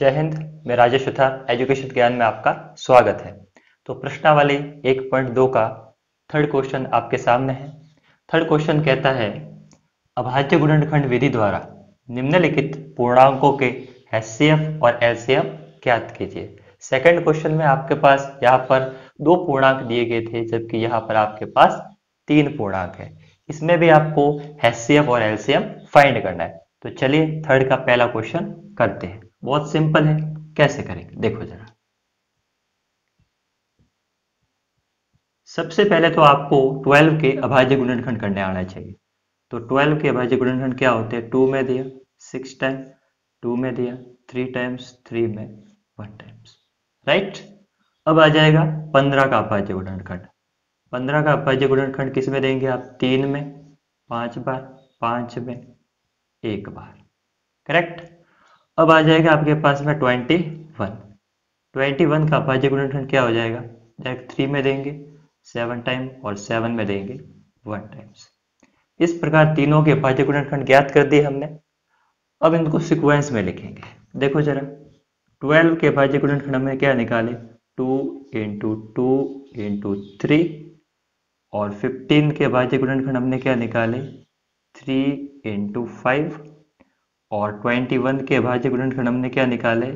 जय हिंद। मैं राजेश सुथार, एजुकेशन ज्ञान में आपका स्वागत है। तो प्रश्नावली 1.2 का थर्ड क्वेश्चन आपके सामने है। थर्ड क्वेश्चन कहता है अभाज्य गुणनखंड विधि द्वारा निम्नलिखित पूर्णांकों के एचसीएफ और एलसीएम ज्ञात कीजिए। सेकंड क्वेश्चन में आपके पास यहाँ पर 2 पूर्णांक दिए गए थे, जबकि यहाँ पर आपके पास 3 पूर्णांक है। इसमें भी आपको एचसीएफ और एलसीएम फाइंड करना है। तो चलिए थर्ड का पहला क्वेश्चन करते हैं। बहुत सिंपल है, कैसे करेंगे देखो जरा। सबसे पहले तो आपको 12 के अभाज्य गुणनखंड करने आना चाहिए। तो 12 के अभाज्य गुणनखंड क्या होते हैं? 2 में दिया 6 टाइम, 2 में दिया 3 टाइम्स, 3 में 1 टाइम्स, राइट। अब आ जाएगा 15 का अभाज्य गुणनखंड। 15 का अभाज्य गुणनखंड किस में देंगे आप? 3 में 5 बार, 5 में 1 बार, करेक्ट। अब आ जाएगा आपके पास में 21 का अभाज्य गुणनखंड क्या हो जाएगा? डायरेक्ट 3 में देंगे 7 टाइम और 7 में देंगे 1 टाइम्स। इस प्रकार तीनों के अभाज्य गुणनखंड ज्ञात कर दिए हमने। अब इनको सीक्वेंस में लिखेंगे। देखो जरा, 12 के अभाज्य गुणनखंड हमने क्या निकाले? 2 इंटू 2 इंटू 3, और 15 के अभाज्य गुणनखंड हमने क्या निकाले? 3 इंटू 5, और 21 के अभाज्य गुणनखंड हमने क्या निकाले?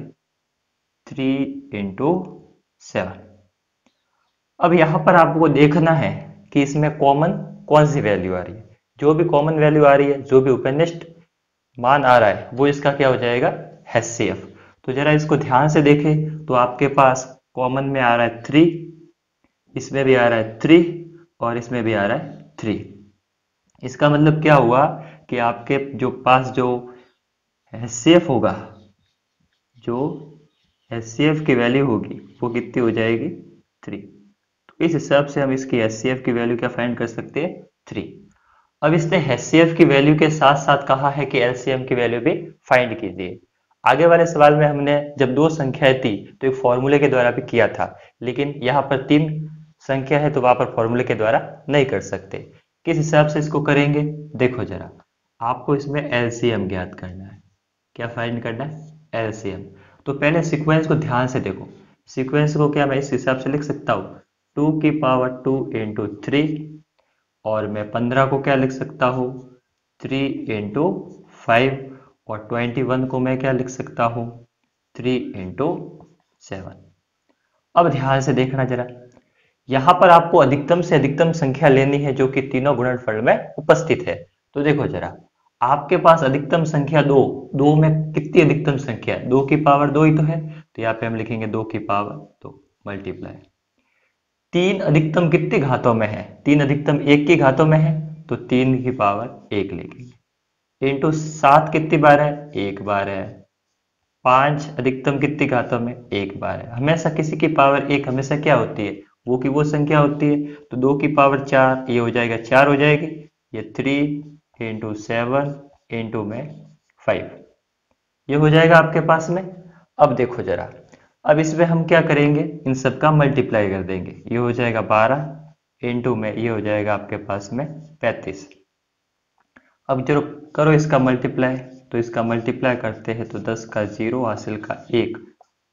3 इंटू 7। अब यहां पर आपको देखना है कि इसमें कॉमन कौन सी वैल्यू आ रही है। जो भी कॉमन वैल्यू आ रही है, जो भी उपनिष्ठ मान आ रहा है, वो इसका क्या हो जाएगा? एचसीएफ। तो जरा इसको ध्यान से देखें तो आपके पास कॉमन में आ रहा है 3, इसमें भी आ रहा है 3, और इसमें भी आ रहा है 3। इसका मतलब क्या हुआ कि आपके जो पास जो एचसीएफ होगा, जो एचसीएफ की वैल्यू होगी वो कितनी हो जाएगी? 3। तो इस हिसाब से हम इसकी एचसीएफ की वैल्यू क्या फाइंड कर सकते हैं? 3। अब इसने एचसीएफ की वैल्यू के साथ साथ कहा है कि एलसीएम की वैल्यू भी फाइंड कीजिए। आगे वाले सवाल में हमने जब 2 संख्याएं थी तो एक फॉर्मूले के द्वारा भी किया था, लेकिन यहाँ पर 3 संख्या है तो वहां पर फॉर्मूले के द्वारा नहीं कर सकते। किस हिसाब से इसको करेंगे देखो जरा। आपको इसमें एलसीएम ज्ञात करना है। क्या फाइंड करना है? एलसीएम। तो पहले सीक्वेंस को ध्यान से देखो। सीक्वेंस को क्या मैं इस हिसाब से लिख सकता हूँ? 2 की पावर 2 इंटू 3, और मैं 15 को क्या लिख सकता हूँ? 3 इंटू 5, और 21 को मैं क्या लिख सकता हूँ? 3 इंटू 7। अब ध्यान से देखना जरा, यहां पर आपको अधिकतम से अधिकतम संख्या लेनी है जो कि तीनों गुणनफल में उपस्थित है। तो देखो जरा, आपके पास अधिकतम संख्या 2, 2 में कितनी अधिकतम संख्या है? 2 की पावर 2 ही तो है, तो यहाँ पे हम लिखेंगे 2 की पावर 2 मल्टीप्लाई। 3 अधिकतम कितनी घातों में है? 3 अधिकतम 1 की घातों में है, तो 3 की पावर 1 लिखेंगे। इंटू 7 कितनी बार है? 1 बार है। 5 अधिकतम कितनी घातों में? 1 बार है। हमेशा किसी की पावर 1 हमेशा क्या होती है? वो की वो संख्या होती है। तो 2 की पावर 4, ये हो जाएगा 4 हो जाएगी। ये 3 इंटू 7 इंटू में 5, ये हो जाएगा आपके पास में। अब देखो जरा, अब इसमें हम क्या करेंगे? इन सब का मल्टीप्लाई कर देंगे। ये हो जाएगा 12 इंटू में ये हो जाएगा आपके पास में 35। अब जब करो इसका मल्टीप्लाई, तो इसका मल्टीप्लाई करते हैं तो 10 का 0, हासिल का 1,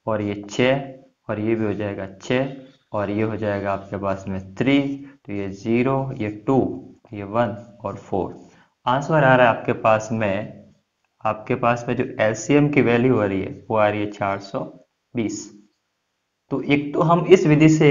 और ये 6, और ये भी हो जाएगा 6, और ये हो जाएगा आपके पास में 3, तो ये 0, ये 2, ये 1 और 4। आंसर आ रहा है आपके पास में जो एलसीएम की वैल्यू आ रही है वो आ रही है 420। तो एक तो हम इस विधि से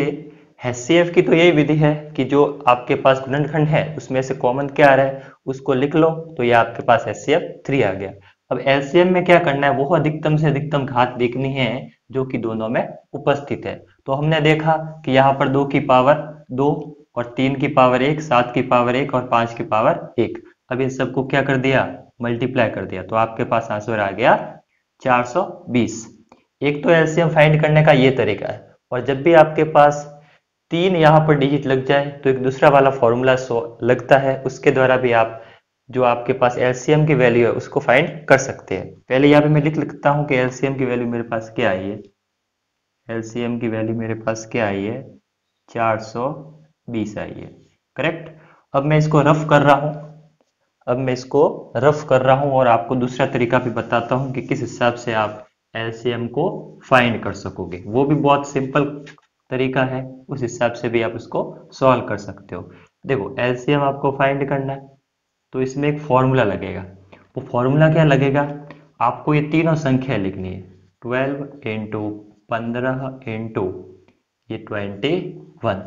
एचसीएफ की तो यही विधि है कि जो आपके पास गुणनखंड है उसमें से कॉमन क्या आ रहा है उसको लिख लो, तो ये आपके पास एचसीएफ 3 आ गया। अब एलसीएम में क्या करना है? वो अधिकतम से अधिकतम घात देखनी है जो कि दोनों में उपस्थित है। तो हमने देखा कि यहाँ पर 2 की पावर 2, और 3 की पावर 1, 7 की पावर 1 और 5 की पावर 1। अब इन सबको क्या कर दिया? मल्टीप्लाई कर दिया, तो आपके पास आंसर आ गया 420। एक तो एलसीएम फाइंड करने का ये तरीका है, और जब भी आपके पास 3 यहाँ पर डिजिट लग जाए तो एक दूसरा वाला फॉर्मूला लगता है, उसके द्वारा भी आप जो आपके पास एलसीएम की वैल्यू है उसको फाइंड कर सकते हैं। पहले यहाँ पे मैं लिख लिखता हूँ कि एलसीएम की वैल्यू मेरे पास क्या आई है। एलसीएम की वैल्यू मेरे पास क्या आई है? 420 आई है, करेक्ट। अब मैं इसको रफ कर रहा हूँ। और आपको दूसरा तरीका भी बताता हूँ कि किस हिसाब से आप एलसीएम को फाइंड कर सकोगे। वो भी बहुत सिंपल तरीका है, उस हिसाब से भी आप उसको सॉल्व कर सकते हो। देखो एलसीएम आपको फाइंड करना है तो इसमें एक फॉर्मूला लगेगा। वो फॉर्मूला क्या लगेगा, आपको ये तीनों संख्या लिखनी है, 12 इंटू 15 इंटू ये 21,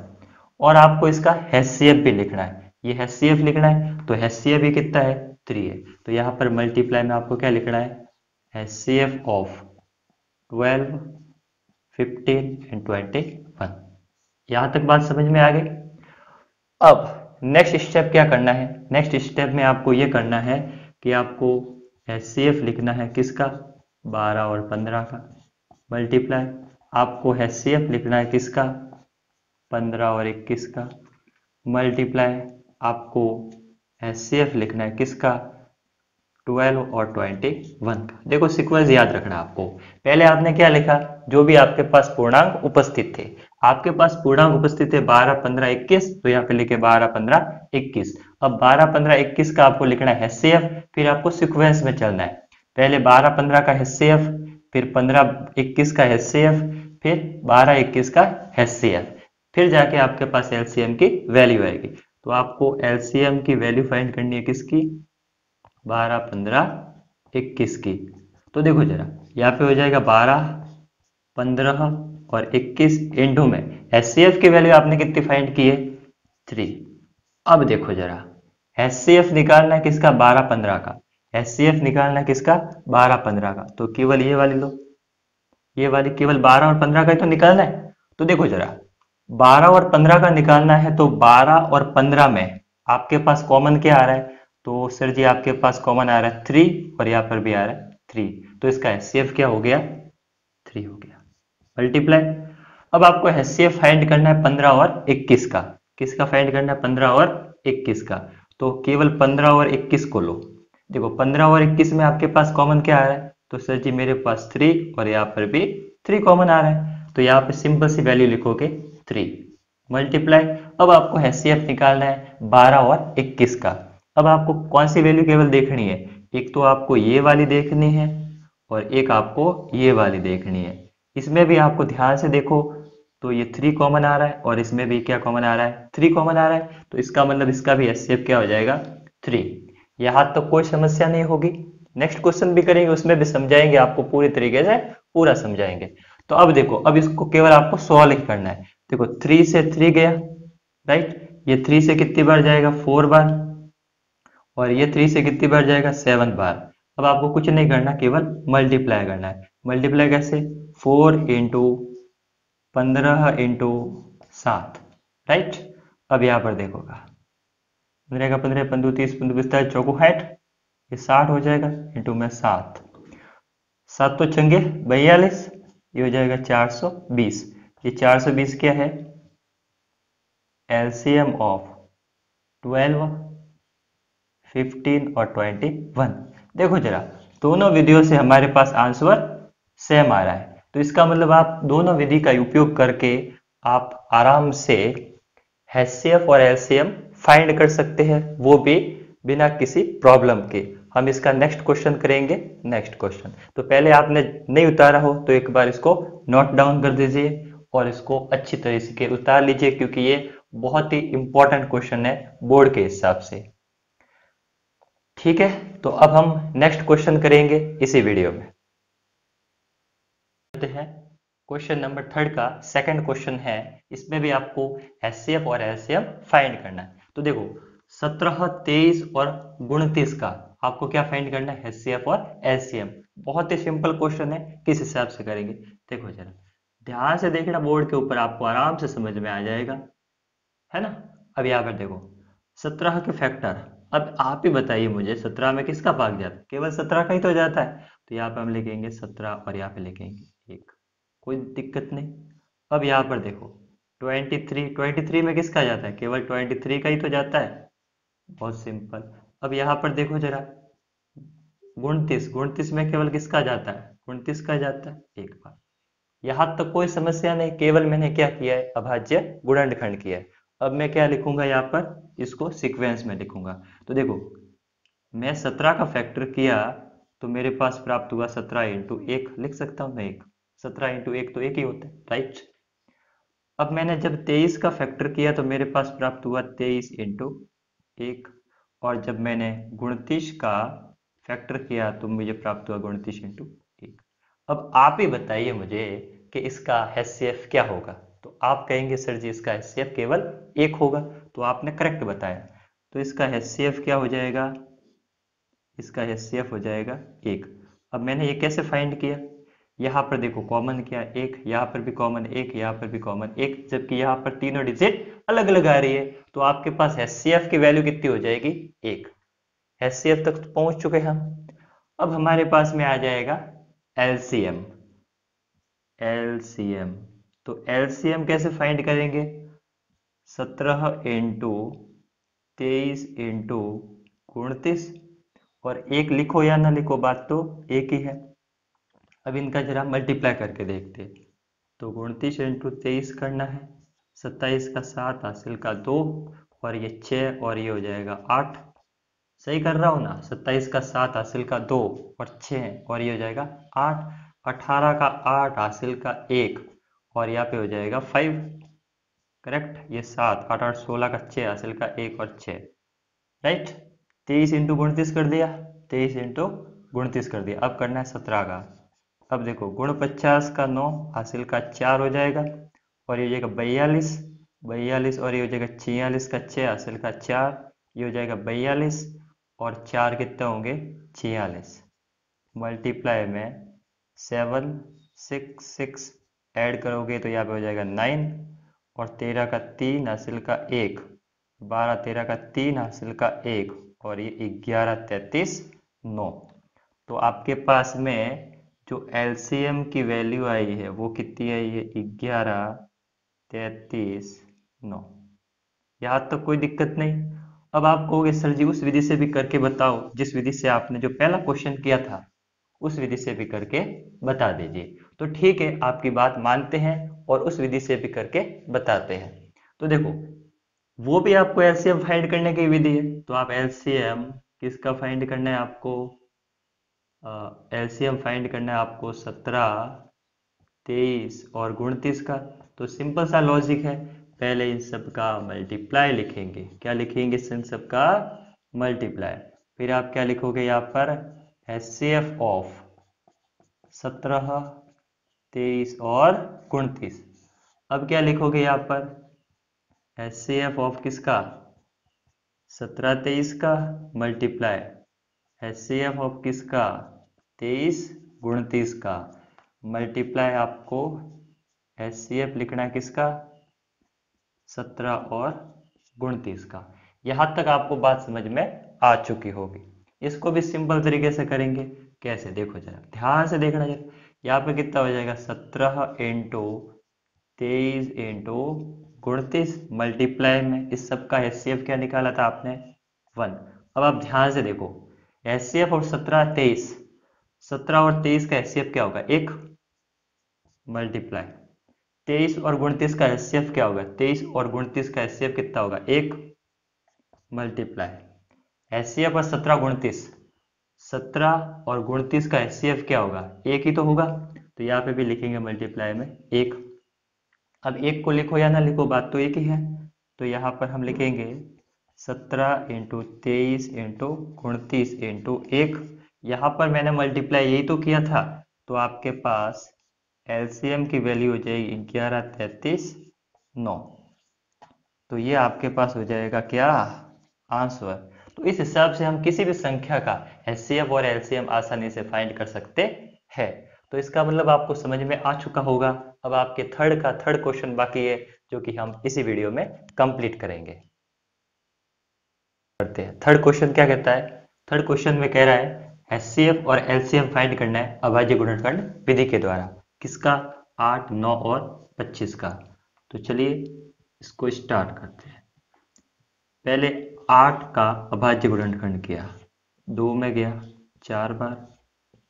और आपको इसका एचसीएफ भी लिखना है। ये एचसीएफ लिखना है तो एचसीएफ भी कितना है, 3 है। तो यहाँ पर मल्टीप्लाई में आपको क्या लिखना है, एचसीएफ ऑफ 12, 15 एंड 21। यहाँ तक बात समझ में आ गई। अब नेक्स्ट स्टेप क्या करना है, नेक्स्ट स्टेप में आपको ये करना है कि आपको एचसीएफ लिखना है किसका, 12 और 15 का, मल्टीप्लाई आपको एचसीएफ लिखना है किसका, 15 और 21 का, मल्टीप्लाई आपको एचसीएफ लिखना है किसका, 12 और 21 का। देखो सीक्वेंस याद रखना आपको। पहले आपने क्या लिखा, जो भी आपके पास पूर्णांक उपस्थित थे, आपके पास पूर्णांक उपस्थित थे 12, 15, 21, तो यहाँ पे लिखे 12, 15, 21। अब 12, 15, 21 का आपको लिखना है एचसीएफ, फिर आपको सीक्वेंस में चलना है। पहले 12, 15 का एचसीएफ, फिर 15, 21 का एचसीएफ, फिर 12, 21 का एचसीएफ, फिर जाके आपके पास एलसीएम की वैल्यू आएगी। तो आपको एलसीएम की वैल्यू फाइंड करनी है किसकी, 12, 15, 21 की। तो देखो जरा यहाँ पे हो जाएगा 12, 15 और 21 इंटू में एचसीएफ की वैल्यू आपने कितनी फाइंड की है, 3। अब देखो जरा एचसीएफ निकालना है किसका, 12, 15 का, एचसीएफ निकालना है किसका, 12, 15 का। तो केवल ये वाली लो, ये वाली केवल 12 और 15 का ही तो निकालना है। तो देखो जरा 12 और 15 का निकालना है तो 12 और 15 में आपके पास कॉमन क्या आ रहा है, तो सर जी आपके पास कॉमन आ रहा है 3 और यहाँ पर भी आ रहा है 3, तो इसका एचसीएफ क्या हो गया, 3 हो गया। मल्टीप्लाई अब आपको एचसीएफ फाइंड करना है 15 और 21 का। किसका फाइंड करना है, 15 और 21 का। तो केवल 15 और 21 को लो। देखो 15 और 21 में आपके पास कॉमन क्या आ रहा है, तो सर जी मेरे पास 3 और यहाँ पर भी 3 कॉमन आ रहा है, तो यहाँ पे सिंपल सी वैल्यू लिखोगे 3। मल्टीप्लाई अब आपको एचसीएफ निकालना है 12 और 21 का। अब आपको कौन सी वैल्यू केवल देखनी है, एक तो आपको ये वाली देखनी है और एक आपको ये वाली देखनी है। इसमें भी आपको ध्यान से देखो तो ये 3 कॉमन आ रहा है और इसमें भी क्या कॉमन आ रहा है, 3 कॉमन आ रहा है, तो इसका मतलब इसका भी एचसीएफ क्या हो जाएगा, 3। यहाँ तो कोई समस्या नहीं होगी। नेक्स्ट क्वेश्चन भी करेंगे, उसमें भी समझाएंगे आपको पूरी तरीके से, पूरा समझाएंगे। तो अब देखो अब इसको केवल आपको सॉल्व करना है। देखो 3 से 3 गया, राइट, ये 3 से कितनी बार जाएगा, 4 बार, और ये 3 से कितनी बार जाएगा, 7 बार। अब आपको कुछ नहीं करना, केवल मल्टीप्लाई करना है। मल्टीप्लाई कैसे, 4 इंटू 15 इंटू 7, राइट। अब यहाँ पर देखोगा 15 का 15, 15, 30, 15, 45, चौको 60, ये 60 हो जाएगा इंटू में 7, 7 तो चंगे 42, ये हो जाएगा 420। ये 420 क्या है, एलसीएम ऑफ 12, 15 और 21। देखो जरा दोनों विधियों से हमारे पास आंसर सेम आ रहा है, तो इसका मतलब आप दोनों विधि का उपयोग करके आप आराम से एचसीएफ और एलसीएम फाइंड कर सकते हैं, वो भी बिना किसी प्रॉब्लम के। हम इसका नेक्स्ट क्वेश्चन करेंगे, नेक्स्ट क्वेश्चन। तो पहले आपने नहीं उतारा हो तो एक बार इसको नोट डाउन कर दीजिए और इसको अच्छी तरह से उतार लीजिए, क्योंकि ये बहुत ही इंपॉर्टेंट क्वेश्चन है बोर्ड के हिसाब से। ठीक है, तो अब हम नेक्स्ट क्वेश्चन करेंगे इसी वीडियो में। हैं क्वेश्चन नंबर 3 का सेकंड क्वेश्चन है, इसमें भी आपको एचसीएफ और एलसीएम फाइंड करना है। तो देखो 17, 23 और 29 का आपको क्या फाइंड करना है, एचसीएफ और एलसीएम। बहुत ही सिंपल क्वेश्चन है, किस हिसाब से करेंगे देखो जरा ध्यान से देखना, बोर्ड के ऊपर आपको आराम से समझ में आ जाएगा, है ना। अब यहाँ पर देखो 17 के फैक्टर, अब आप ही बताइए मुझे 17 में किसका भाग जाता है, केवल 17 का ही तो जाता है। तो यहाँ पे हम लिखेंगे 17 और यहाँ पे लिखेंगे 1, कोई दिक्कत नहीं। अब यहाँ पर देखो 23 में किसका जाता है, केवल 23 का ही तो जाता है, बहुत सिंपल। अब यहाँ पर देखो जरा 29 में केवल किसका जाता है, 29 का जाता है, एक बार। यहाँ तक कोई समस्या नहीं, केवल मैंने क्या किया है, अभाज्य गुणनखंड किया है। अब मैं क्या लिखूंगा यहाँ पर, इसको सीक्वेंस में लिखूंगा। तो देखो मैं 17 का फैक्टर किया तो मेरे पास प्राप्त हुआ 17 इंटू 1, लिख सकता हूँ मैं 1, 17 इंटू 1 तो 1 ही होता है, राइट। अब मैंने जब 23 का फैक्टर किया तो मेरे पास प्राप्त हुआ 23 इंटू 1, और जब मैंने 29 का फैक्टर किया तो मुझे प्राप्त हुआ 29 इंटू 1। अब आप ही बताइए मुझे कि इसका HCF क्या होगा। तो आप कहेंगे सर जी इसका HCF केवल 1 होगा, तो आपने करेक्ट बताया। तो इसका HCF क्या हो जाएगा, इसका HCF हो जाएगा 1। अब मैंने ये कैसे फाइंड किया, यहाँ पर देखो कॉमन किया 1, यहाँ पर भी कॉमन 1, यहाँ पर भी कॉमन 1, जबकि यहाँ पर तीनों डिजिट अलग अलग आ रही है, तो आपके पास HCF की वैल्यू कितनी हो जाएगी, 1। HCF तक तो पहुंच चुके हम। अब हमारे पास में आ जाएगा LCM। LCM तो LCM कैसे फाइंड करेंगे, 17 इंटू 23 इंटू 29, और 1 लिखो या ना लिखो बात तो एक ही है। अब इनका जरा मल्टीप्लाई करके देखते हैं। तो 29 इंटू 23 करना है, 27 का 7 हासिल का 2, और ये 6, और ये हो जाएगा 8। सही कर रहा हूँ ना, 27 का 7 हासिल का 2 और 6, और ये हो जाएगा 8। 18 का 8 हासिल का 1, और यहाँ पे हो जाएगा 5, करेक्ट। ये 7, 8 8 16 का 6 हासिल का 1 और 6, राइट। 23 इंटू 29 कर दिया, 23 इंटू 29 कर दिया। अब करना है 17 का। अब देखो गुण 50 का 9 हासिल का 4 हो जाएगा, और ये हो जाएगा 42, 42, और ये हो जाएगा 46 का 6 हासिल का 4, ये हो जाएगा 42, और 4 कितने होंगे, 46। मल्टीप्लाई में 7 6 6 ऐड करोगे तो यहाँ पे हो जाएगा 9, और 13 का 3 हासिल का 1, 12 13 का 3 हासिल का 1, और ये 11 33 9। तो आपके पास में जो LCM की वैल्यू आई है वो कितनी आई है, 11 33 9। यहाँ तक कोई दिक्कत नहीं। अब आप कहोगे सर जी उस विधि से भी करके बताओ, जिस विधि से आपने जो पहला क्वेश्चन किया था उस विधि से भी करके बता दीजिए। तो ठीक है, आपकी बात मानते हैं और उस विधि से भी करके बताते हैं। तो देखो वो भी आपको LCM फाइंड करने की विधि है, तो आप LCM किसका फाइंड करना है आपको, LCM फाइंड करना है आपको 17 23 और 29 का। तो सिंपल सा लॉजिक है, पहले इन सब का मल्टीप्लाई लिखेंगे। क्या लिखेंगे, इन सब का मल्टीप्लाई। फिर आप क्या लिखोगे यहाँ पर, HCF ऑफ 17 23 और 29। अब क्या लिखोगे यहाँ पर, HCF ऑफ किसका, 17 23 का मल्टीप्लाई HCF ऑफ किसका, 23 29 का मल्टीप्लाई आपको HCF लिखना है किसका, 17 और 29 का। यहां तक आपको बात समझ में आ चुकी होगी। इसको भी सिंपल तरीके से करेंगे, कैसे देखो जरा ध्यान से देखना जरा। यहाँ पे कितना हो जाएगा, 17 इंटू 23 इंटू 29 मल्टीप्लाई में इस सब का HCF क्या निकाला था आपने, 1। अब आप ध्यान से देखो, HCF और 17 23, 17 और 23 का HCF क्या होगा, 1 मल्टीप्लाई 23 और 29 का HCF क्या होगा, 23 और 29 का HCF कितना होगा, 1 मल्टीप्लाई HCF और 17 29, 17 और 29 का HCF क्या होगा, 1 ही तो होगा। तो यहाँ पे भी लिखेंगे मल्टीप्लाई में 1। अब 1 को लिखो या ना लिखो बात तो एक ही है। तो यहाँ पर हम लिखेंगे 17 इंटू 23 इंटू 29 इंटू 1। यहाँ पर मैंने मल्टीप्लाई यही तो किया था, तो आपके पास LCM की वैल्यू हो जाएगी 11 33 9। तो ये आपके पास हो जाएगा क्या, आंसर। तो इस हिसाब से हम किसी भी संख्या का HCF और LCM आसानी से फाइंड कर सकते हैं। तो इसका मतलब आपको समझ में आ चुका होगा। अब आपके थर्ड क्वेश्चन बाकी है, जो कि हम इसी वीडियो में कंप्लीट करेंगे। करते हैं थर्ड क्वेश्चन क्या कहता है। थर्ड क्वेश्चन में कह रहा है HCF और LCM फाइंड करना है अभाज्य गुणनखंड विधि के द्वारा। किसका, 8 9 और 25 का। तो चलिए इसको स्टार्ट करते हैं। पहले 8 का अभाज्य गुणनखंड किया, 2 में गया 4 बार,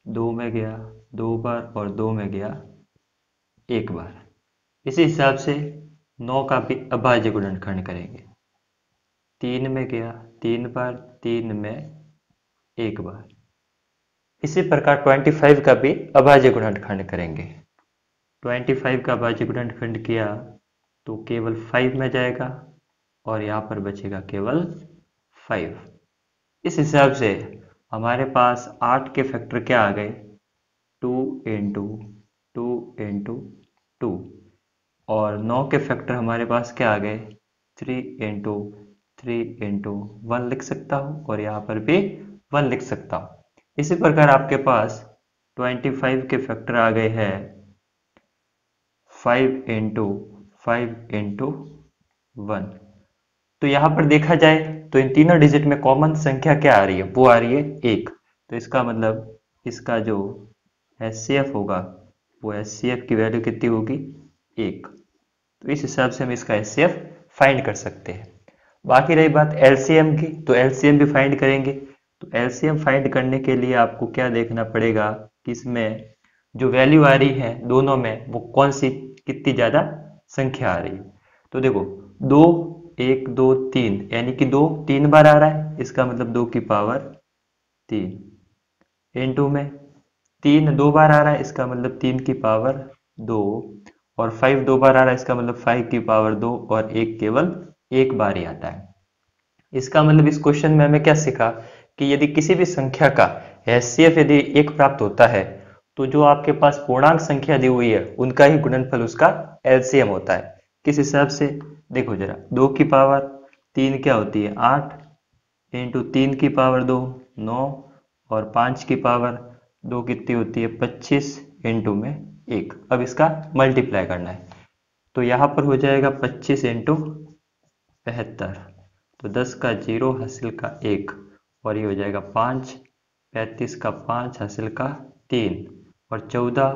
2 में गया 2 बार, और 2 में गया 1 बार। इसी हिसाब से 9 का भी अभाज्य गुणनखंड करेंगे, 3 में गया 3 बार, 3 में 1 बार। इसी प्रकार 25 का भी अभाज्य गुणनखंड करेंगे। 25 का अभाज्य गुणनखंड किया तो केवल 5 में जाएगा और यहाँ पर बचेगा केवल 5। इस हिसाब से हमारे पास 8 के फैक्टर क्या आ गए, 2 इंटू 2 इंटू 2, और 9 के फैक्टर हमारे पास क्या आ गए, 3 इंटू 3 इंटू 1 लिख सकता हूँ और यहाँ पर भी 1 लिख सकता हूँ। इसी प्रकार आपके पास 25 के फैक्टर आ गए हैं 5 इंटू 5 इंटू 1। तो यहाँ पर देखा जाए तो इन तीनों डिजिट में कॉमन संख्या क्या आ रही है, वो आ रही है 1। तो इसका मतलब इसका जो HCF होगा वो HCF की वैल्यू कितनी होगी, 1। तो इस हिसाब से हम इसका HCF फाइंड कर सकते हैं। बाकी रही बात LCM की, तो LCM भी फाइंड करेंगे। तो LCM फाइंड करने के लिए आपको क्या देखना पड़ेगा कि इसमें जो वैल्यू आ रही है दोनों में वो कौन सी कितनी ज़्यादा संख्या आ रही है। तो देखो 2 1 2 3 यानी कि 2 3 बार आ रहा है, इसका मतलब 2 की पावर 3 इंटू में 3 2 बार आ रहा है, इसका मतलब 3 की पावर 2, और 5 2 बार आ रहा है, इसका मतलब 5 की पावर 2, और 1 केवल 1 बार ही आता है। इसका मतलब इस क्वेश्चन में हमें क्या सीखा कि यदि किसी भी संख्या का HCF यदि 1 प्राप्त होता है तो जो आपके पास पूर्णांक संख्या दी हुई है उनका ही गुणनफल उसका LCM होता है। किस हिसाब से, देखो जरा, 2 की पावर 3 क्या होती है, 8 इंटू 3 की पावर 2 9, और 5 की पावर 2 कितनी होती है, 25 इंटू में 1। अब इसका मल्टीप्लाई करना है तो यहाँ पर हो जाएगा 25 इंटू 75, तो 10 का 0 हासिल का 1, और ये हो जाएगा 5, 35 का 5 हासिल का 3, और 14,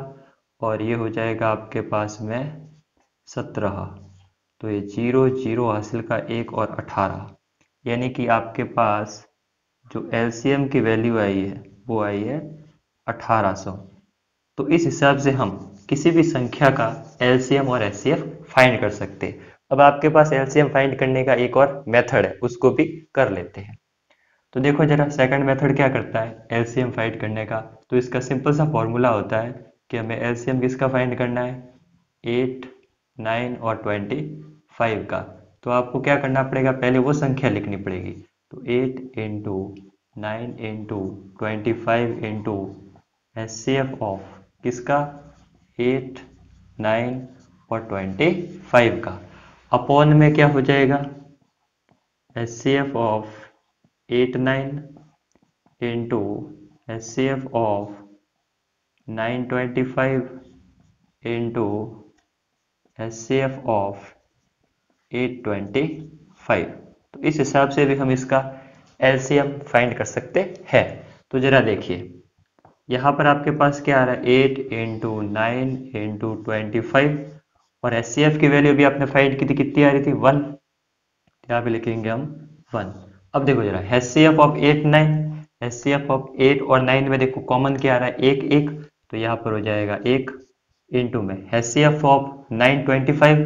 और ये हो जाएगा आपके पास में 17, तो ये 0 0 हासिल का 1 और 18, यानी कि आपके पास जो LCM की वैल्यू आई है वो आई है 1800। तो इस हिसाब से हम किसी भी संख्या का LCM और HCF फाइंड कर सकते हैं। अब आपके पास LCM फाइंड करने का एक और मेथड है, उसको भी कर लेते हैं। तो देखो जरा, सेकंड मेथड क्या करता है LCM फाइंड करने का, तो इसका सिंपल सा फॉर्मूला होता है कि हमें LCM किसका फाइंड करना है, 8 9 और 25 का। तो आपको क्या करना पड़ेगा, पहले वो संख्या लिखनी पड़ेगी। तो 8 into 9 into 25 into HCF of किसका, 8 9 और 25 का, अपॉन में क्या हो जाएगा, HCF of 8 9 into HCF of 9 25 into HCF of 8 25। तो इस हिसाब से भी हम इसका LCM फाइंड कर सकते हैं। तो जरा देखिए, यहाँ पर आपके पास क्या आ रहा है, 8 इंटू 9 इंटू 25, और HCF की वैल्यू भी आपने फाइंड की थी, कितनी आ रही थी, 1। यहाँ पे लिखेंगे हम 1। अब देखो जरा, HCF ऑफ 8 9, HCF ऑफ 8 और 9 में देखो कॉमन क्या आ रहा है, 1 1, तो यहाँ पर हो जाएगा 1 इंटू में HCF ऑफ 9 25,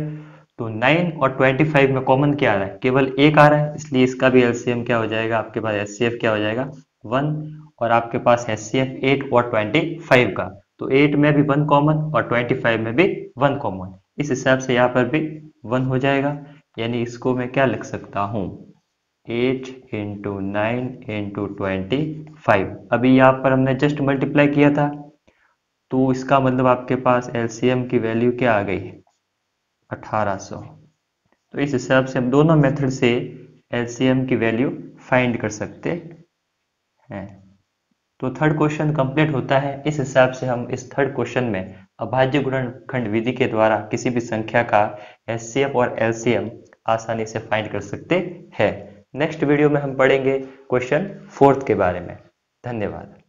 तो 9 और 25 में कॉमन क्या आ रहा है, केवल 1 आ रहा है, इसलिए इसका भी LCM क्या हो जाएगा, आपके पास HCF क्या हो जाएगा, 1। और आपके पास HCF 8 और 25 का, तो 8 में भी 1 कॉमन और 25 में भी 1 कॉमन, इस हिसाब से यहाँ पर भी 1 हो जाएगा। यानी इसको मैं क्या लिख सकता हूँ, 8 इंटू 9 इंटू 25। अभी यहाँ पर हमने जस्ट मल्टीप्लाई किया था, तो इसका मतलब आपके पास LCM की वैल्यू क्या आ गई, 1800। तो इस हिसाब से हम दोनों मेथड से LCM की वैल्यू फाइंड कर सकते हैं। तो थर्ड क्वेश्चन कंप्लीट होता है। इस हिसाब से हम इस थर्ड क्वेश्चन में अभाज्य गुणनखंड विधि के द्वारा किसी भी संख्या का HCF और LCM आसानी से फाइंड कर सकते हैं। नेक्स्ट वीडियो में हम पढ़ेंगे क्वेश्चन फोर्थ के बारे में। धन्यवाद।